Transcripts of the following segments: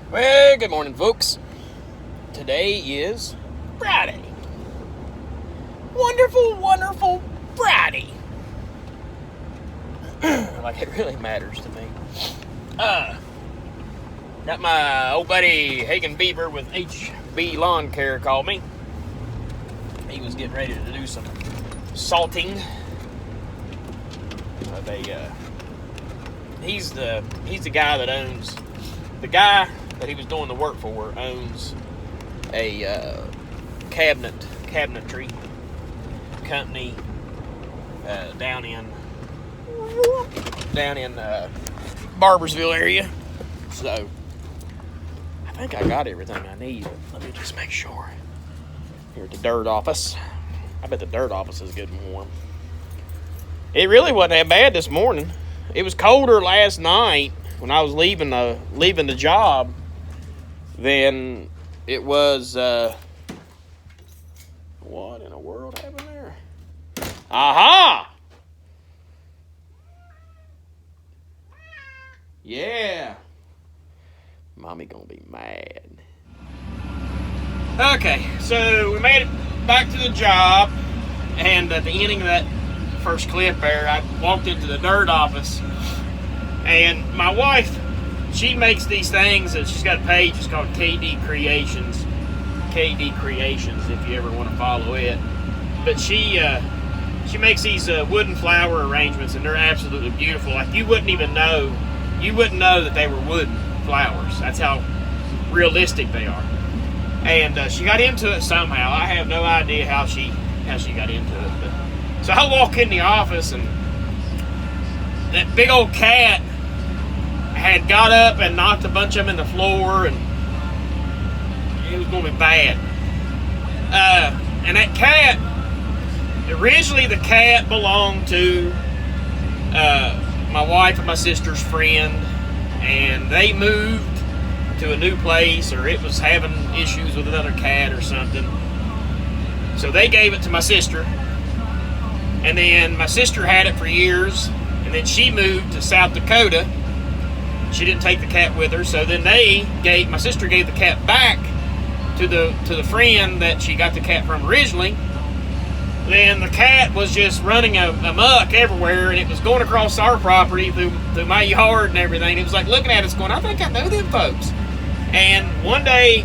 Well, good morning, folks. Today is Friday. Wonderful, wonderful Friday. Like it really matters to me. Got my old buddy Hagen Beaver with HB Lawn Care call me. He was getting ready to do some salting of a. He's the guy that owns the guy that he was doing the work for owns a cabinetry company down in Barbersville area. So I think I got everything I need. Let me just make sure. Here at the dirt office. I bet the dirt office is good and warm. It really wasn't that bad this morning. It was colder last night when I was leaving the job than it was. What in the world happened there? Aha! Yeah. Mommy gonna be mad. Okay, so we made it back to the job, and at the ending of that first clip there, I walked into the dirt office, and my wife, she makes these things, and she's got a page, it's called KD Creations, if you ever want to follow it. But she makes these wooden flower arrangements, and they're absolutely beautiful. Like you wouldn't know that they were wooden flowers. That's how realistic they are. And she got into it somehow. I have no idea how she got into it. But, so I walk in the office, and that big old cat had got up and knocked a bunch of them in the floor, and it was going to be bad. And that cat, originally the cat belonged to my wife and my sister's friend, and they moved to a new place, or it was having issues with another cat or something. So they gave it to my sister, and then my sister had it for years, and then she moved to South Dakota. She didn't take the cat with her, so then my sister gave the cat back to the friend that she got the cat from originally. Then the cat was just running amok everywhere, and it was going across our property through my yard and everything. It was like looking at us going, I think I know them folks. And one day,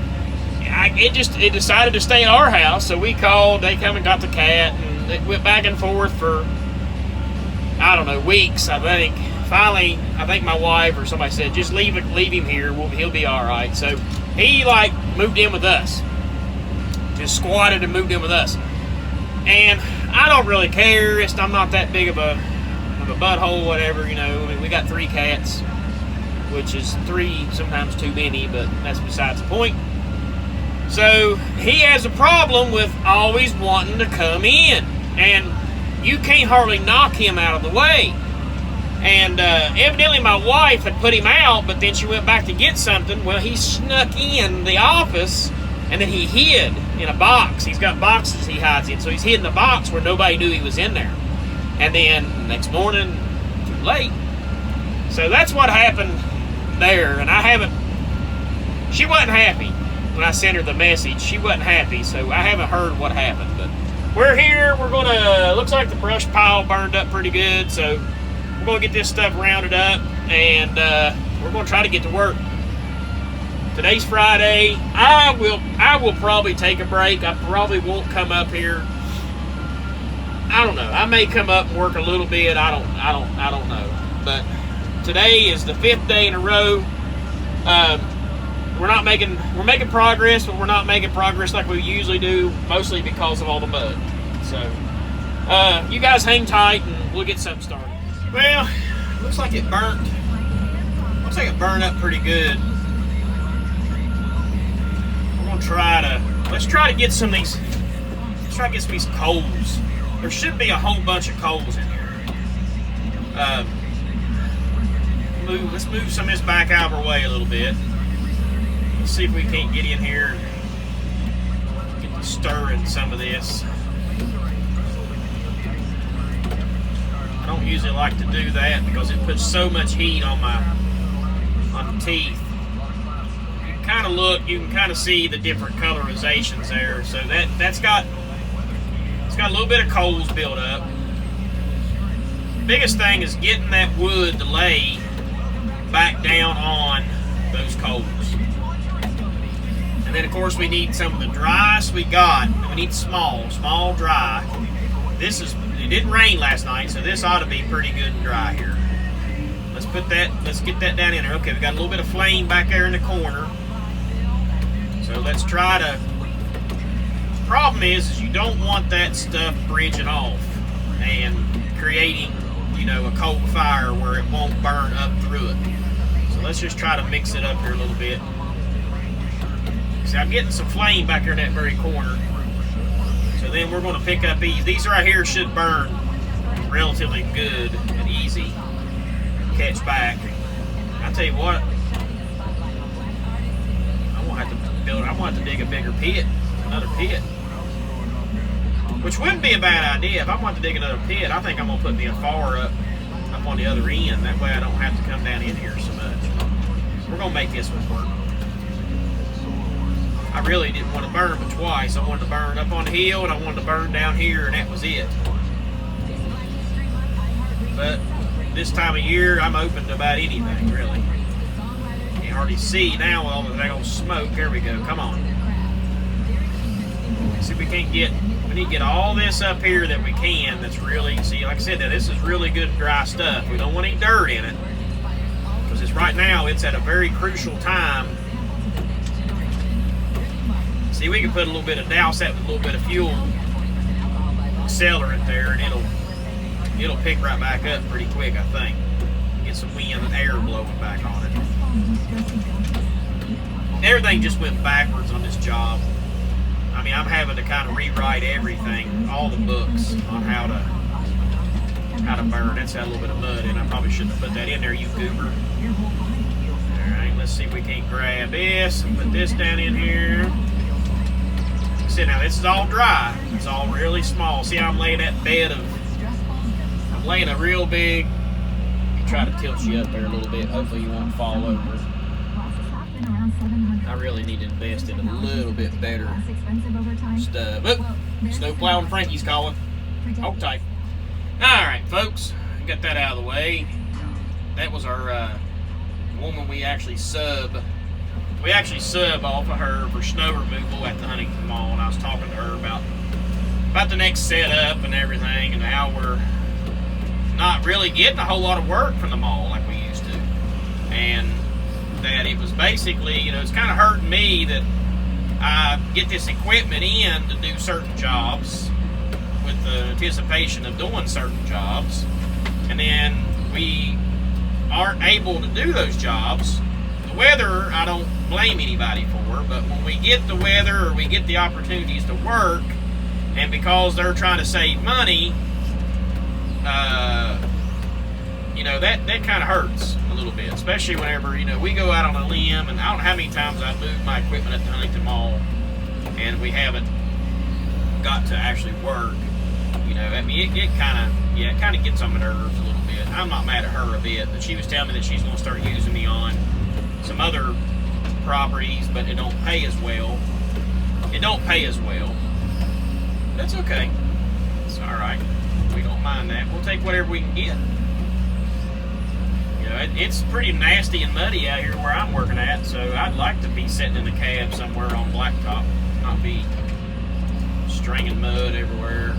it decided to stay at our house, so we called, they come and got the cat, and it went back and forth for, I don't know, weeks, I think. Finally, I think my wife or somebody said, just leave him here, he'll be all right. So he moved in with us, just squatted and moved in with us. And I don't really care. I'm not that big of a butthole, whatever, you know. I mean, we got 3 cats, which is 3, sometimes too many, but that's besides the point. So he has a problem with always wanting to come in, and you can't hardly knock him out of the way. And evidently my wife had put him out, but then she went back to get something. Well, he snuck in the office, and then he hid in a box. He's got boxes he hides in, so he's hid in the box where nobody knew he was in there. And then next morning, too late. So that's what happened there, and she wasn't happy when I sent her the message. She wasn't happy, so I haven't heard what happened. But we're here. Looks like the brush pile burned up pretty good, so we're going to get this stuff rounded up, and we're going to try to get to work. Today's Friday. I will probably take a break. I probably won't come up here. I don't know. I may come up and work a little bit. I don't know. But today is the 5th day in a row. We're making progress, but we're not making progress like we usually do, mostly because of all the mud. So you guys hang tight, and we'll get something started. Well, looks like it burned. Looks like it burned up pretty good. Let's try to get some of these. Let's try to get some of these coals. There should be a whole bunch of coals in here. Let's move some of this back out of our way a little bit. Let's see if we can't get in here and get to stirring some of this. I don't usually like to do that because it puts so much heat on the teeth. kind of look, you can kind of see the different colorizations there. So it's got a little bit of coals built up. Biggest thing is getting that wood to lay back down on those coals. And then of course we need some of the driest we got. We need small dry. It didn't rain last night, so this ought to be pretty good and dry here. Let's get that down in there. Okay, we got a little bit of flame back there in the corner. So let's try to, the problem is you don't want that stuff bridging off and creating, a cold fire where it won't burn up through it. So let's just try to mix it up here a little bit. See, I'm getting some flame back here in that very corner. So then we're going to pick up these. These right here should burn relatively good and easy. Catch back. I tell you what, I'm gonna have to dig a bigger pit, another pit. Which wouldn't be a bad idea. If I'm going to dig another pit, I think I'm gonna put the afar up on the other end. That way I don't have to come down in here so much. We're gonna make this one work. I really didn't want to burn but twice. I wanted to burn up on the hill and I wanted to burn down here, and that was it. But this time of year, I'm open to about anything, really. You can hardly see now with all the old smoke. There we go. Come on. See, we need to get all this up here that we can. That's really, see, like I said, this is really good dry stuff. We don't want any dirt in it, because right now it's at a very crucial time. See, we can put a little bit of douse that with a little bit of fuel accelerant there, and it'll pick right back up pretty quick, I think. Get some wind and air blowing back on it. Everything just went backwards on this job. I mean, I'm having to kind of rewrite everything, all the books on how to burn. That's got a little bit of mud in. I probably shouldn't have put that in there, you goober. All right, let's see if we can't grab this and put this down in here. See, now this is all dry. It's all really small. See how I'm laying that bed of, I'm laying a real big, try to tilt you up there a little bit. Hopefully you won't fall over. I really need to invest in a little bit better stuff. Oh, snow plowing Frankie's calling. Hold tight. Alright, folks. Got that out of the way. That was our woman we actually sub off of her for snow removal at the Huntington Mall, and I was talking to her about the next setup and everything, and how we're not really getting a whole lot of work from the mall like we used to. And that it was basically, it's kind of hurting me that I get this equipment in to do certain jobs with the anticipation of doing certain jobs, and then we aren't able to do those jobs. The weather, I don't blame anybody for, but when we get the weather or we get the opportunities to work, and because they're trying to save money, that kind of hurts a little bit, especially whenever, we go out on a limb, and I don't know how many times I've moved my equipment at the Huntington Mall, and we haven't got to actually work. I mean, it kind of gets on my nerves a little bit. I'm not mad at her a bit, but she was telling me that she's going to start using me on some other properties, but it don't pay as well. That's okay. It's all right. We don't mind that. We'll take whatever we can get. It's pretty nasty and muddy out here where I'm working at, so I'd like to be sitting in the cab somewhere on blacktop, not be stringing mud everywhere.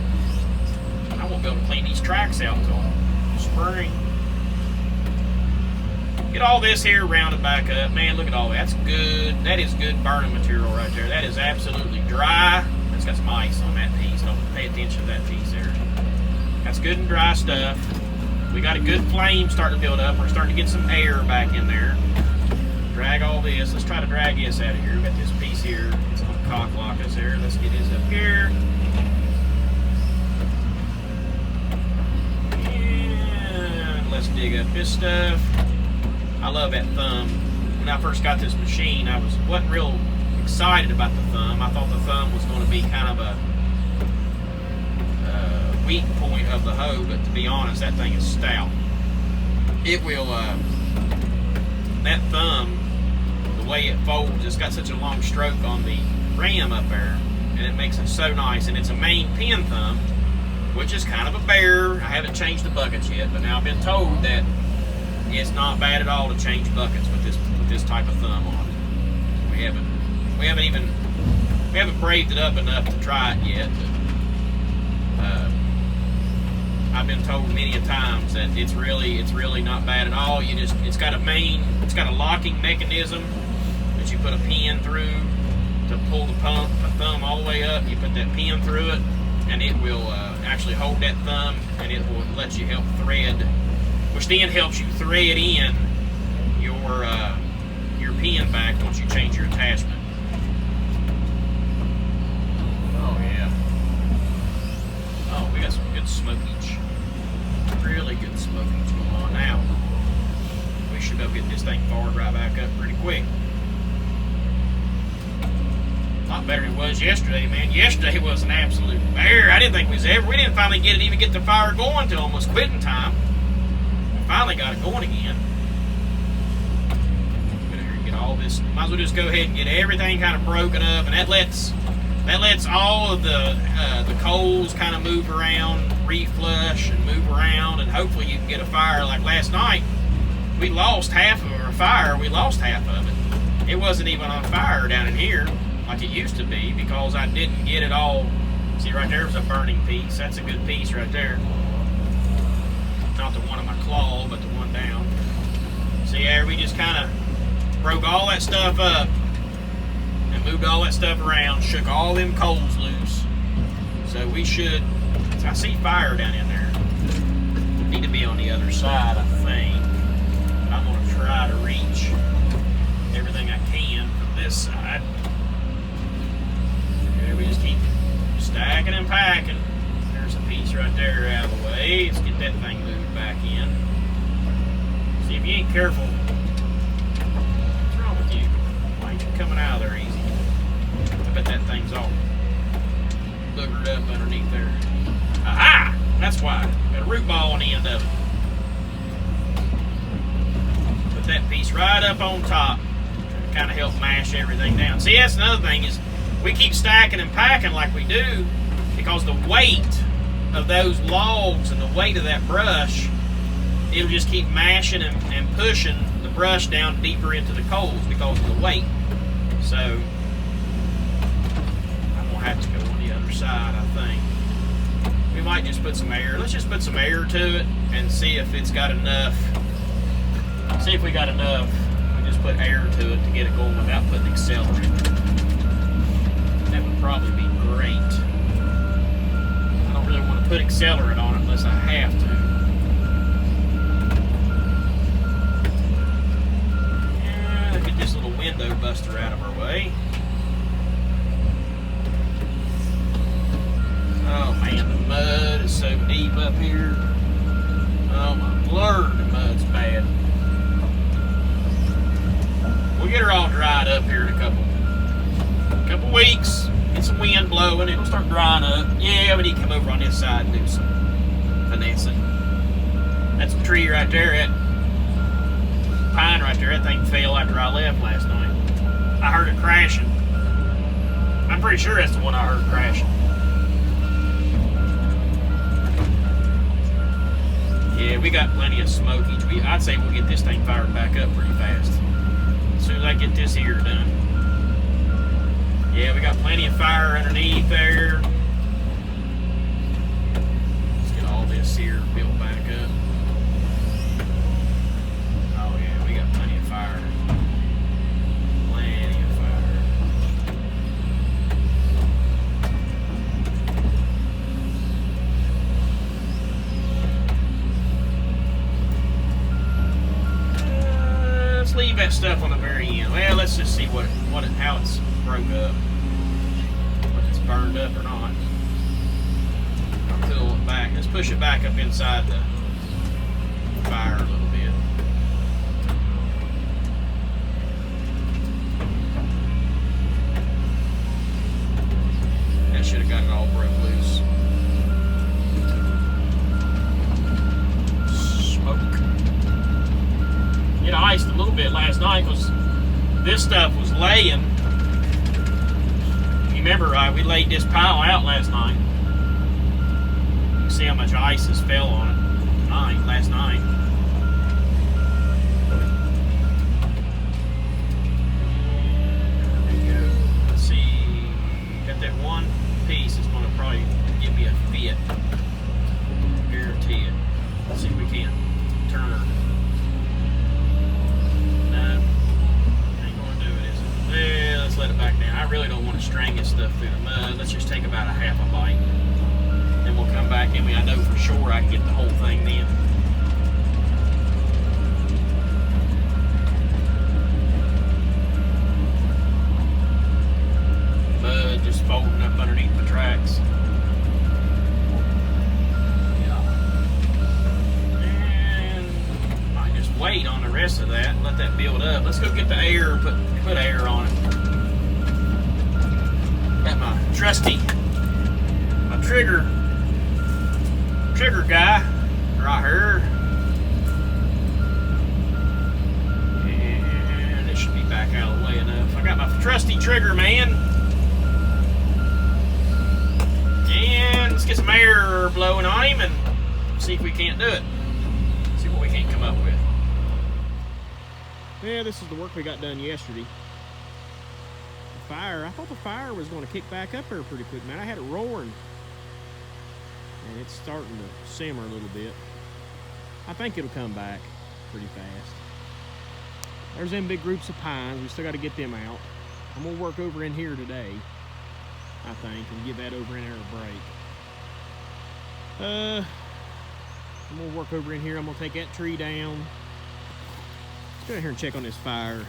I won't be able to clean these tracks out until spring. Get all this here rounded back up. Man, look at all that. That's good. That is good burning material right there. That is absolutely dry. It's got some ice on that piece. Don't pay attention to that piece there. That's good and dry stuff. We got a good flame starting to build up. We're starting to get some air back in there. Drag all this. Let's try to drag this out of here. We got this piece here. It's going to cock lock us there. Let's get this up here. And let's dig up this stuff. I love that thumb. When I first got this machine, I wasn't real excited about the thumb. I thought the thumb was going to be kind of a weak point of the hoe, but to be honest, that thing is stout. It will, that thumb, the way it folds. It's got such a long stroke on the ram up there, and it makes it so nice. And it's a main pin thumb, which is kind of a bear. I haven't changed the buckets yet, but now I've been told that it's not bad at all to change buckets with this type of thumb on it. We haven't braved it up enough to try it yet, but I've been told many a times that it's really not bad at all. It's got a locking mechanism that you put a pin through to pull the thumb all the way up. You put that pin through it, and it will actually hold that thumb, and it will let you help thread, which then helps you thread in your pin back once you change your attachment. Oh yeah. Oh, we got some good smokage. Really good smokage going on now. We should be able to get this thing fired right back up pretty quick. A lot better than it was yesterday, man. Yesterday was an absolute bear. I didn't think we didn't finally even get the fire going till almost quitting time. We finally got it going again. Get all this. Might as well just go ahead and get everything kind of broken up, and that lets all of the coals kind of move around, reflush and move around, and hopefully you can get a fire. Like last night, we lost half of our fire. We lost half of it. It wasn't even on fire down in here like it used to be because I didn't get it all. See, right there was a burning piece. That's a good piece right there. Not the one on my claw, but the one down. See there, we just kind of broke all that stuff up and moved all that stuff around, shook all them coals loose. So we should, I see fire down in there. Need to be on the other side, I think. I'm going to try to reach everything I can from this side. Okay, we just keep stacking and packing. There's a piece right there out of the way. Let's get that thing moved back in. See, if you ain't careful, what's wrong with you? Why ain't you coming out of there easy? I bet that thing's all boogered up underneath there. Aha! That's why. Got a root ball on the end of it. Put that piece right up on top. Kind of help mash everything down. See, that's another thing is we keep stacking and packing like we do because the weight of those logs and the weight of that brush, it'll just keep mashing and pushing the brush down deeper into the coals because of the weight. So I'm gonna have to go on the other side, I think. We might just put some air. Let's just put some air to it and see if it's got enough. See if we got enough. We just put air to it to get it going without putting accelerant. That would probably be great. I don't really want to put accelerant on it unless I have to. Yeah, get this little window buster out of our way. Oh man, the mud is so deep up here. Oh my lord, the mud's bad. We'll get her all dried up here in a couple weeks. Get some wind blowing, it'll start drying up. Yeah, we need to come over on this side and do some finessing. That's a tree right there, that pine right there. That thing fell after I left last night. I heard it crashing. I'm pretty sure that's the one I heard crashing. Yeah, we got plenty of smokage. I'd say we'll get this thing fired back up pretty fast. As soon as I get this here done. Yeah, we got plenty of fire underneath there. Let's get all this here built back up. Oh yeah, we got plenty of fire. Plenty of fire. Let's leave that stuff on the very end. Well, let's just see how it's broke up. Whether it's burned up or not. I'll pull it back. Let's push it back up inside the fire a little bit. That should have got it all broke loose. Smoke. It iced a little bit last night because this stuff was laying. You remember, we laid this pile out last night. You can see how much ice has fell on it last night. There you go. Let's see. Got that one piece that's going to probably give me a fit. Guarantee it. Let's see if we can turn her. No. Ain't going to do it, is it? Yeah, let's let it back down. I really don't want to string this stuff through the mud. Let's just take about a half a bite. Then we'll come back and I know for sure I can get the whole thing then. Mud just folding up underneath the tracks. Wait on the rest of that, let that build up. Let's go get the air, put air on it. Got my trusty, my trigger guy right here. And it should be back out of the way enough. I got my trusty trigger man. And let's get some air blowing on him and see if we can't do it. See what we can't come up with. Yeah, this is the work we got done yesterday. The fire, I thought the fire was going to kick back up there pretty quick, man. I had it roaring. And it's starting to simmer a little bit. I think it'll come back pretty fast. There's them big groups of pines. We still got to get them out. I'm going to work over in here today, I think, and give that over in there a break. I'm going to work over in here. I'm going to take that tree down. Let's go in here and check on this fire.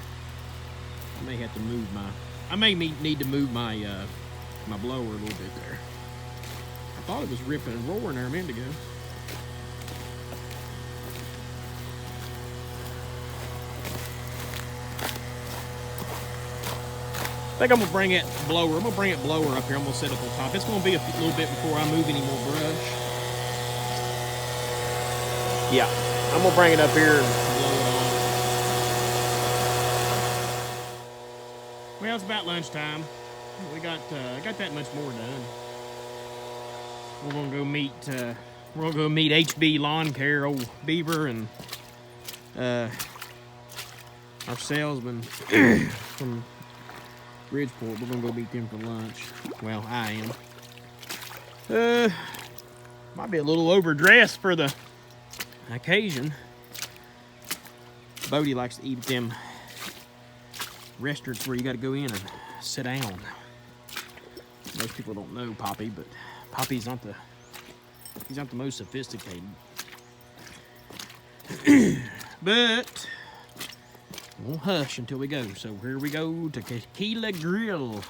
I may have to move I may need to move my my blower a little bit there. I thought it was ripping and roaring there a minute ago. I think I'm gonna bring it blower. I'm gonna bring it blower up here. I'm gonna set up on top. It's gonna be a little bit before I move any more brush. Yeah, I'm gonna bring it up here and blow it on. Well, it's about lunchtime. We got that much more done. We're gonna go meet HB Lawn Care, old Beaver, and our salesman from Bridgeport. We're gonna go meet them for lunch. Well, I am. Might be a little overdressed for the occasion. Bodie likes to eat at them restaurants where you got to go in and sit down. Most people don't know Poppy, but Poppy's not the most sophisticated. But we'll hush until we go. So here we go to Tequila Grill.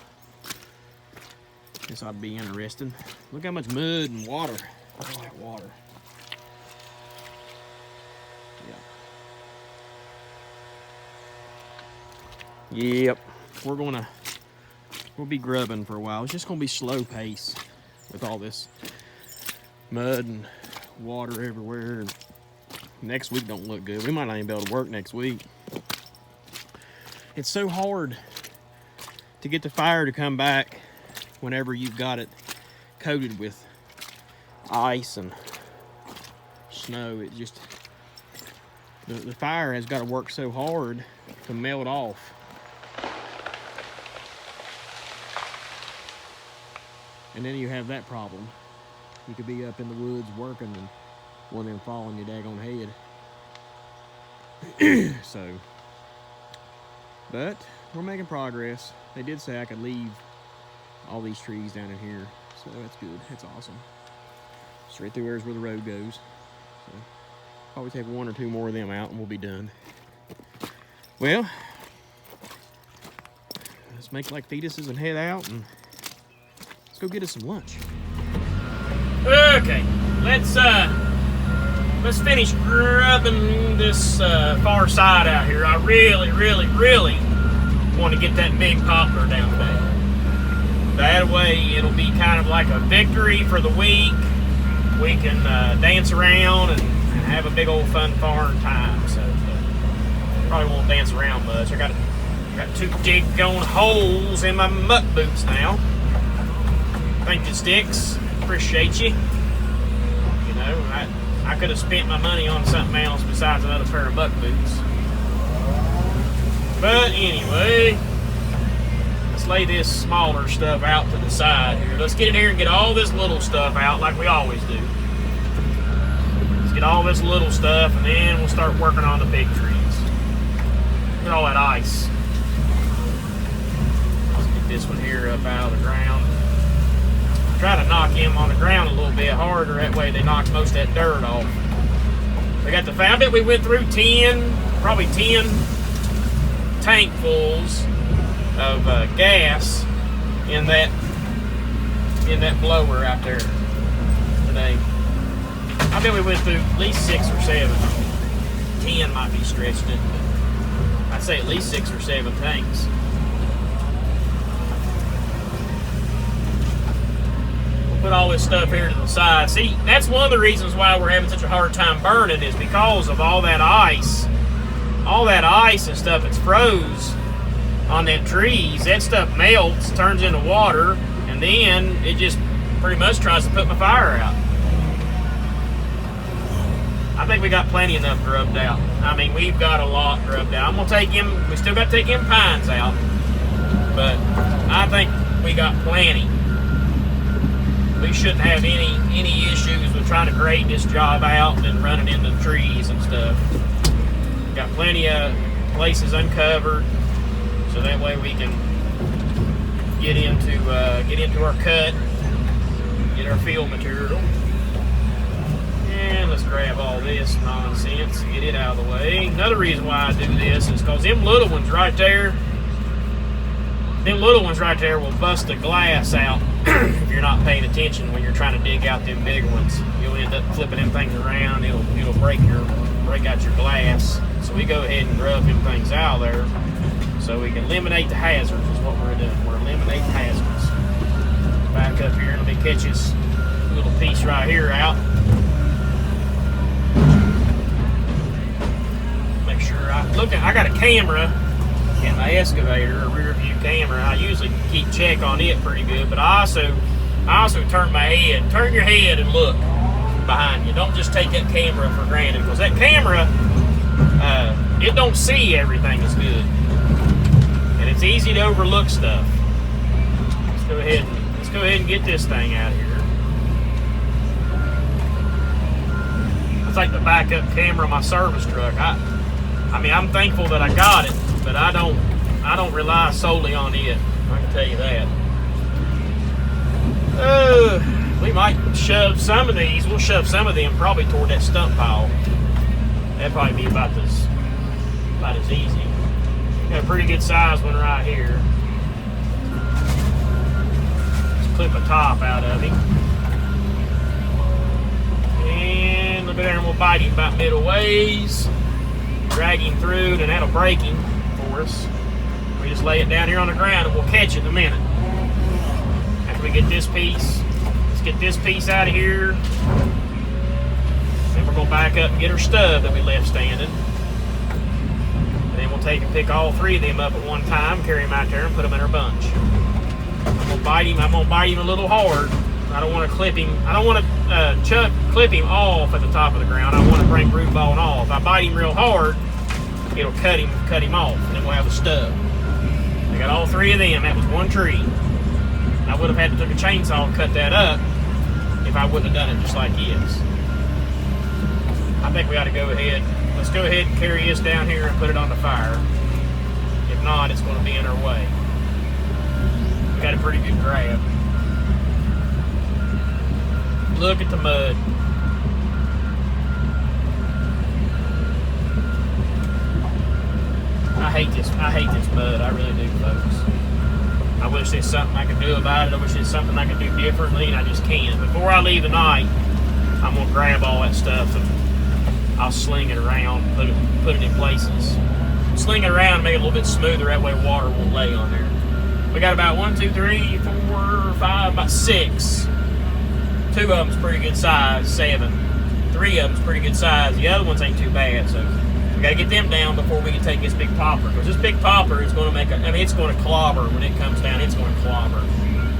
This ought to be interesting. Look how much mud and water. I like water. Yep, we'll be grubbing for a while. It's just gonna be slow pace with all this mud and water everywhere. And next week don't look good. We might not even be able to work next week. It's so hard to get the fire to come back whenever you've got it coated with ice and snow. It just, the fire has got to work so hard to melt off. And then you have that problem. You could be up in the woods working and one of them fall on your daggone head. So, but we're making progress. They did say I could leave all these trees down in here, so that's good. That's awesome. Straight through there's where the road goes. So, probably take one or two more of them out and we'll be done. Well, let's make like fetuses and head out and let's go get us some lunch. Okay, let's finish grubbing this far side out here. I really want to get that big poplar down today. That way it'll be kind of like a victory for the week. We can dance around and have a big old fun farm time. So probably won't dance around much. I got Got 2 dig-on holes in my muck boots now. Thank you, Sticks. Appreciate you. You know, I could have spent my money on something else besides another pair of muck boots. But anyway, let's lay this smaller stuff out to the side here. Let's get in here and get all this little stuff out like we always do. Let's get all this little stuff, and then we'll start working on the big trees. Look at all that ice. Let's get this one here up out of the ground. Try to knock him on the ground a little bit harder. That way they knock most of that dirt off. We got the I bet we went through probably 10 tankfuls of gas in that blower out there today. I bet we went through at least 6 or 7. 10 might be stretched it, but I'd say at least 6 or 7 tanks. We'll put all this stuff here to the side. See, that's one of the reasons why we're having such a hard time burning, is because of all that ice. All that ice and stuff that's froze on them trees. That stuff melts, turns into water, and then it just pretty much tries to put my fire out. I think we got plenty enough grubbed out. I mean, we've got a lot grubbed out. I'm gonna take him, we still got to take him pines out, but I think we got plenty. We shouldn't have any issues with trying to grade this job out and running into trees and stuff. Got plenty of places uncovered, so that way we can get into our cut, get our field material. And let's grab all this nonsense and get it out of the way. Another reason why I do this is because them little ones right there will bust the glass out if you're not paying attention when you're trying to dig out them big ones. You'll end up flipping them things around. It'll break out your glass. So we go ahead and grub them things out of there so we can eliminate the hazards is what we're doing. We're eliminating hazards. Back up here and let me catch this little piece right here out. Make sure I got a camera in my excavator, a rear view camera. I usually keep check on it pretty good, but I also turn my head. Turn your head and look behind you. Don't just take that camera for granted, because that camera, it don't see everything as good, and it's easy to overlook stuff. Let's go ahead and get this thing out of here. It's like the backup camera on my service truck. I mean, I'm thankful that I got it, but I don't rely solely on it. I can tell you that. We might shove some of these. We'll shove some of them probably toward that stump pile. That'd probably be about as easy. Got a pretty good size one right here. Let's clip a top out of him. And a little bit there, and we'll bite him about middle ways. Drag him through, then that'll break him for us. We just lay it down here on the ground and we'll catch it in a minute. After we get this piece, let's get this piece out of here. Then we're gonna back up and get our stub that we left standing. And then we'll take and pick all 3 of them up at one time, carry them out there and put them in our bunch. I'm gonna bite him a little hard. I don't want to clip him. I don't want to clip him off at the top of the ground. I want to bring root bone off. If I bite him real hard, it'll cut him off, and then we'll have a stub. I got all 3 of them. That was one tree. I would have had to take a chainsaw and cut that up if I wouldn't have done it just like this. I think we ought to go ahead. Let's go ahead and carry this down here and put it on the fire. If not, it's going to be in our way. We got a pretty good grab. Look at the mud. I hate this mud. I really do, folks. I wish there's something I could do about it. I wish there's something I could do differently, and I just can't. Before I leave tonight, I'm gonna grab all that stuff and I'll sling it around, put it in places. Sling it around and make it a little bit smoother. That way water won't lay on there. We got about 1, 2, 3, 4, 5, about 6. 2 of them's pretty good size, 7. 3 of them's pretty good size. The other ones ain't too bad, so we got to get them down before we can take this big poplar, because this big poplar is going to make it's going to clobber when it comes down. It's going to clobber.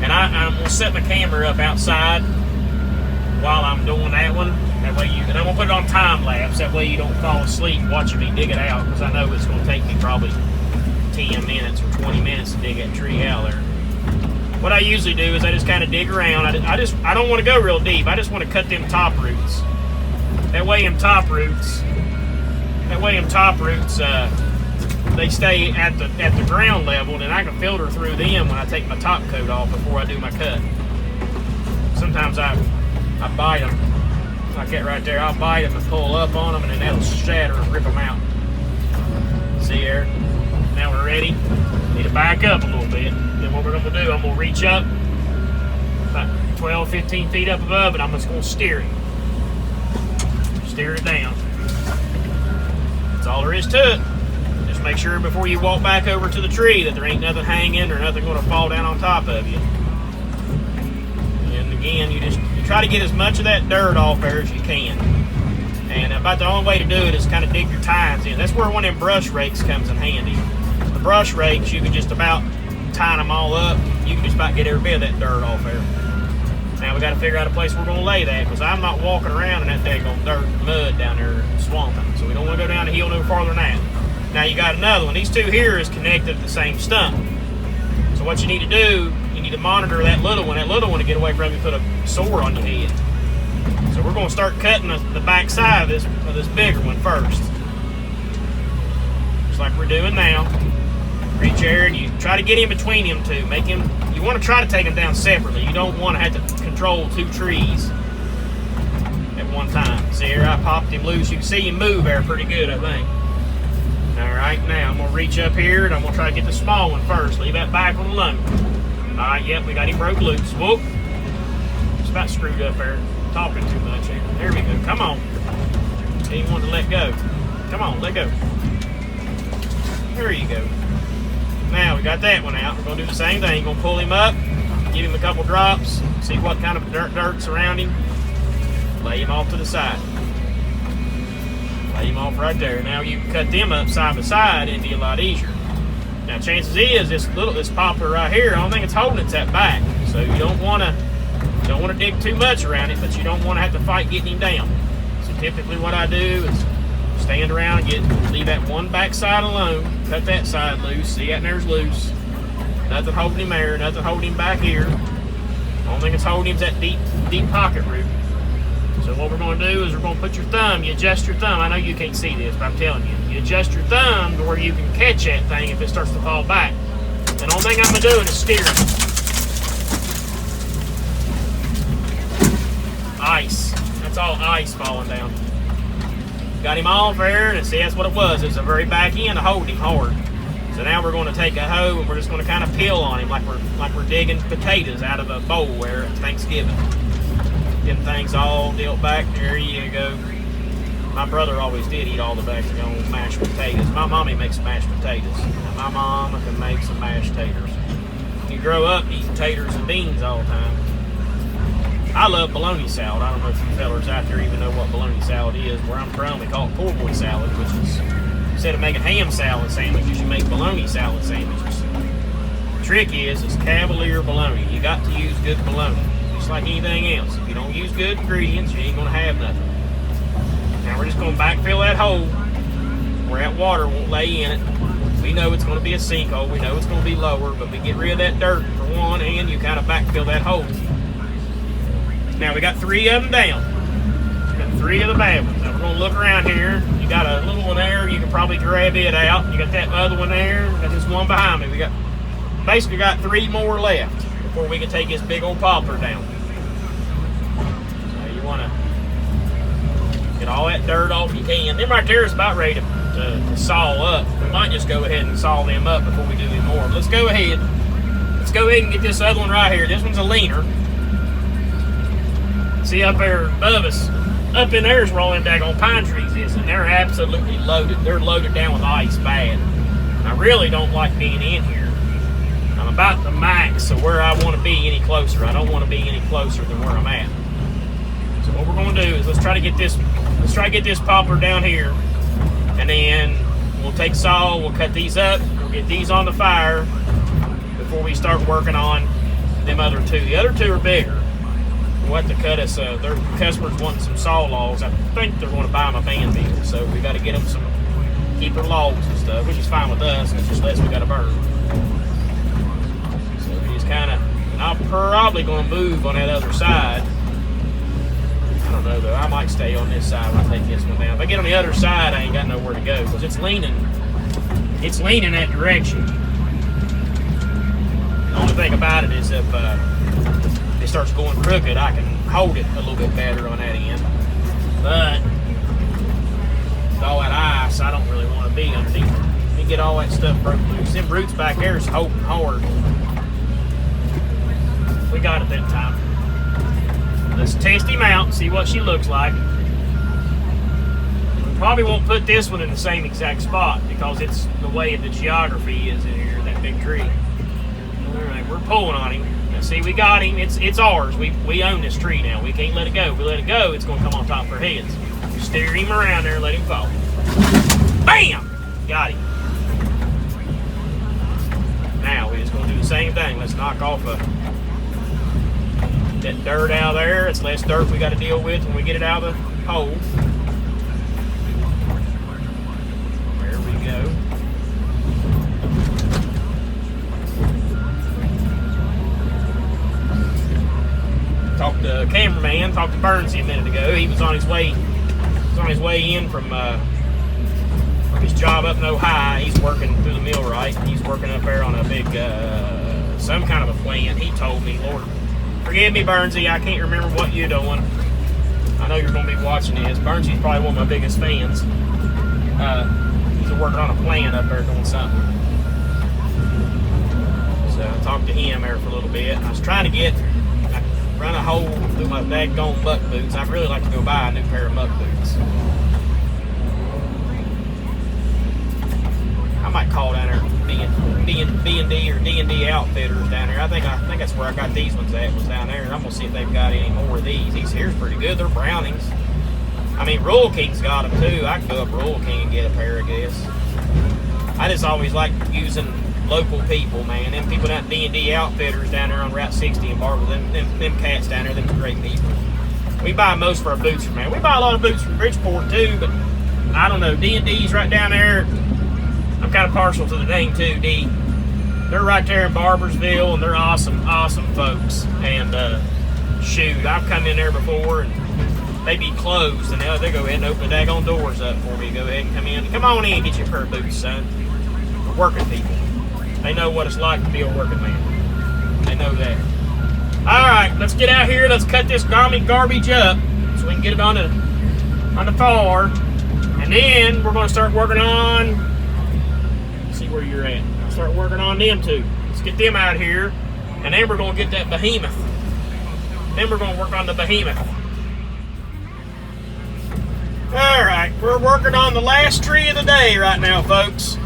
And I'm going to set my camera up outside while I'm doing that one. That way and I'm going to put it on time lapse. That way you don't fall asleep watching me dig it out, because I know it's going to take me probably 10 minutes or 20 minutes to dig that tree out there. What I usually do is I just kind of dig around. I don't want to go real deep. I just want to cut them top roots. That way them top roots, they stay at the ground level, and I can filter through them when I take my top coat off before I do my cut. Sometimes I bite them, like that right there. I'll bite them and pull up on them, and then that'll shatter and rip them out. See there? Now we're ready. Need to back up a little bit. Then what we're going to do, I'm going to reach up about 12, 15 feet up above, and I'm just going to steer it. Steer it down. That's all there is to it. Just make sure before you walk back over to the tree that there ain't nothing hanging or nothing going to fall down on top of you. And again, you try to get as much of that dirt off there as you can. And about the only way to do it is kind of dig your tines in. That's where one of them brush rakes comes in handy. The brush rakes, you can just about tine them all up. You can just about get every bit of that dirt off there. Now we got to figure out a place we're going to lay that, because I'm not walking around in that daggone dirt and mud down there swamping. So we don't want to go down the hill no farther than that. Now you got another one. These two here is connected to the same stump. So what you need to do, you need to monitor that little one. That little one to get away from you, put a sore on your head. So we're going to start cutting the back side of this bigger one first. Just like we're doing now. Reach there and you try to get in between them two. You want to try to take them down separately. You don't want to have to control two trees at one time. See here, I popped him loose. You can see him move there pretty good, I think. Alright, now I'm going to reach up here and I'm going to try to get the small one first. Leave that back one alone. Alright, yep, we got him broke loose. Whoop. It's about screwed up there. Talking too much here. There we go. Come on. He wanted to let go. Come on, let go. There you go. Now we got that one out. We're going to do the same thing. Going to pull him up, give him a couple drops, see what kind of dirt's around him. Lay him off to the side. Lay him off right there. Now you can cut them up side by side. It'd be a lot easier. Now chances is this poplar right here, I don't think it's holding its that back. So you don't want to dig too much around it, but you don't want to have to fight getting him down. So typically what I do is stand around and leave that one back side alone, cut that side loose, see that there's loose. Nothing holding him there, nothing holding him back here. Only thing that's holding him is that deep pocket root. So what we're going to do is we're going to put your thumb, you adjust your thumb. I know you can't see this, but I'm telling you. You adjust your thumb to where you can catch that thing if it starts to fall back. And the only thing I'm going to do is steer it. Ice. That's all ice falling down. Got him off there, and see, that's what it was. It was a very back end to hold him hard. So now we're going to take a hoe and we're just going to kind of peel on him like we're digging potatoes out of a bowl there at Thanksgiving. Them things all dealt back. There you go. My brother always did eat all the back on mashed potatoes. My mommy makes mashed potatoes. Now, my mom can make some mashed taters. You grow up eating taters and beans all the time. I love bologna salad. I don't know if you fellers out there even know what bologna salad is. Where I'm from, we call it poor boy salad, which is, instead of making ham salad sandwiches, you make bologna salad sandwiches. The trick is Cavalier bologna. You got to use good bologna, just like anything else. If you don't use good ingredients, you ain't going to have nothing. Now we're just going to backfill that hole where that water won't lay in it. We know it's going to be a sinkhole. We know it's going to be lower, but we get rid of that dirt for one, and you kind of backfill that hole. Now we got 3 of them down. We got 3 of the bad ones. Now we're going to look around here. You got a little one there. You can probably grab it out. You got that other one there. Got this one behind me. We basically got 3 more left before we can take this big old poplar down. So you want to get all that dirt off you can. Them right there is about ready to saw up. We might just go ahead and saw them up before we do any more. But let's go ahead. Let's go ahead and get this other one right here. This one's a leaner. See up there above us, up in there is where all them daggone pine trees is, and they're absolutely loaded. They're loaded down with ice bad. I really don't like being in here. I'm about the max of where I want to be any closer. I don't want to be any closer than where I'm at. So what we're going to do is let's try to get this poplar down here. And then we'll take saw, we'll cut these up, we'll get these on the fire before we start working on them other two. The other two are bigger. We'll have to cut us, their customers wanting some saw logs. I think they're going to buy them a band deal, so we got to get them some keeper logs and stuff, which is fine with us. It's just less we got to burn. So we just kind of, I'm probably going to move on that other side. I don't know though, I might stay on this side when I take this one down. If I get on the other side, I ain't got nowhere to go because it's leaning that direction. The only thing about it is if it starts going crooked, I can hold it a little bit better on that end. But with all that ice, I don't really want to be underneath it. Let me get all that stuff broke loose. Them roots back there is holding hard. We got it that time. Let's test him out and see what she looks like. We probably won't put this one in the same exact spot because it's the way the geography is in here, that big tree. Alright, we're pulling on him. Now see, we got him. It's ours. We own this tree now. We can't let it go. If we let it go, it's going to come on top of our heads. Steer him around there and let him fall. Bam! Got him. Now we're just going to do the same thing. Let's knock off that dirt out there. It's less dirt we got to deal with when we get it out of the hole. There we go. Talked to cameraman, talked to Burnsy a minute ago. He was on his way in from his job up in Ohio. He's working through the millwright. He's working up there on a big some kind of a plant. He told me, Lord, forgive me, Burnsy, I can't remember what you're doing. I know you're going to be watching this. Burnsy's probably one of my biggest fans. He's working on a plant up there doing something. So I talked to him there for a little bit. I was trying to run a hole through my daggone muck boots. I'd really like to go buy a new pair of muck boots. I might call down there B&D or D&D Outfitters down there. I think that's where I got these ones at, was down there. And I'm going to see if they've got any more of these. These here's pretty good. They're Brownings. I mean, Royal King's got them too. I could go up Royal King and get a pair, I guess. I just always like using local people, man. Them people down at D&D Outfitters down there on Route 60 in Barber, them cats down there, them great people. We buy most of our boots from there. We buy a lot of boots from Bridgeport too, but I don't know. D&D's right down there. I'm kind of partial to the name too, D. They're right there in Barbersville, and they're awesome folks. And shoot, I've come in there before, and they be closed, and they go ahead and open the daggone doors up for me. Go ahead and come in. Come on in and get your pair of boots, son. We're working people. They know what it's like to be a working man. They know that. All right, let's get out here. Let's cut this garbage up so we can get it on the far, and then we're going to start working on. See where you're at. Start working on them two. Let's get them out here, and then we're going to get that behemoth. Then we're going to work on the behemoth. All right, we're working on the last tree of the day right now, folks.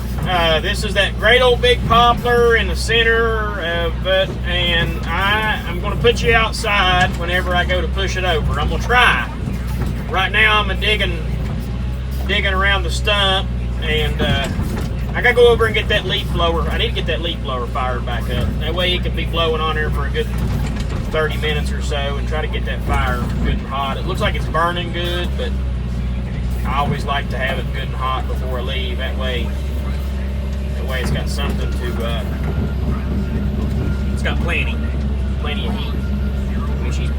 This is that great old big poplar in the center of it, and I'm going to put you outside whenever I go to push it over. I'm going to try. Right now I'm digging around the stump, and I got to go over and get that leaf blower. I need to get that leaf blower fired back up. That way it can be blowing on there for a good 30 minutes or so and try to get that fire good and hot. It looks like it's burning good, but I always like to have it good and hot before I leave. That way it's got something to, it's got plenty of heat. I mean, she's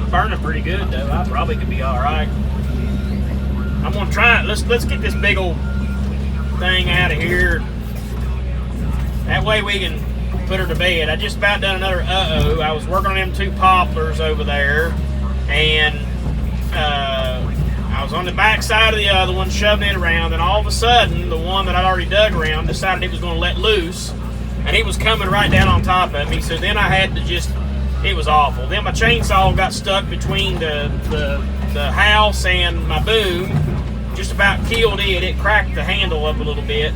burning pretty good though. I probably could be all right. I'm gonna try it. Let's get this big old thing out of here. That way we can put her to bed. I just about done another I was working on them two poplars over there, and I was on the back side of the other one shoving it around, and all of a sudden the one that I'd already dug around decided it was going to let loose, and it was coming right down on top of me. So then I had to it was awful. Then my chainsaw got stuck between the house and my boom. Just about killed it. It cracked the handle up a little bit.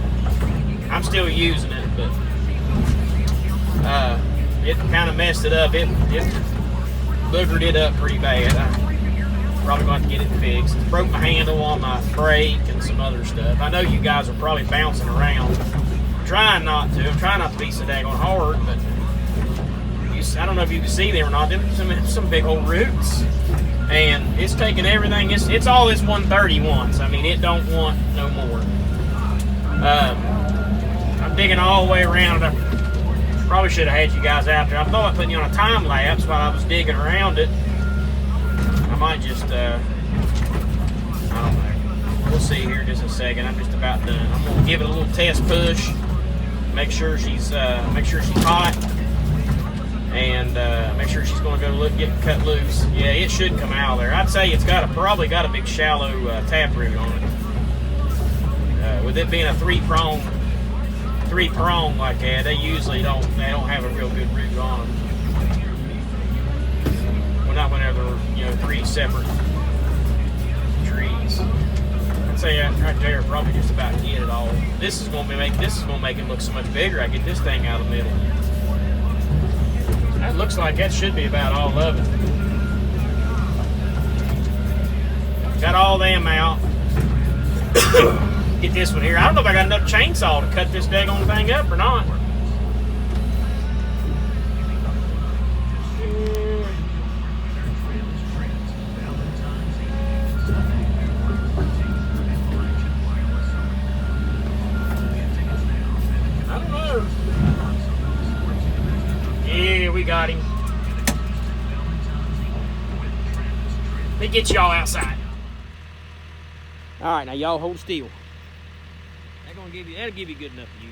I'm still using it, but it kind of messed it up. It boogered it up pretty bad. Probably going to have to get it fixed. It's broke my handle on my brake and some other stuff. I know you guys are probably bouncing around. I'm trying not to. I'm trying not to be so daggone hard, but I don't know if you can see them or not. Them some big old roots. And it's taking everything. It's all this 130 wants. I mean, it don't want no more. I'm digging all the way around. I probably should have had you guys out there. I thought I'd put you on a time lapse while I was digging around it. I might just, I don't know. We'll see here in just a second. I'm just about done. I'm gonna give it a little test push. Make sure she's hot, and make sure she's gonna go get cut loose. Yeah, it should come out of there. I'd say it's probably got a big shallow taproot on it. With it being a three prong like that, they usually don't have a real good root on them. Well, not whenever three separate trees. I'd say right there probably just about get it all. This is gonna make it look so much bigger. I get this thing out of the middle. That looks like that should be about all of it. Got all them out. Get this one here. I don't know if I got enough chainsaw to cut this daggone thing up or not. I don't know. Yeah, we got him. Let me get y'all outside. All right, now y'all hold still. That'll give you good enough view.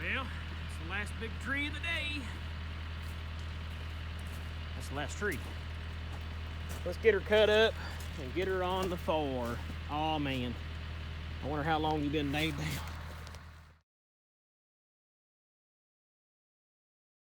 Well, that's the last big tree of the day. That's the last tree. Let's get her cut up and get her on the floor. Oh man, I wonder how long you've been laid down.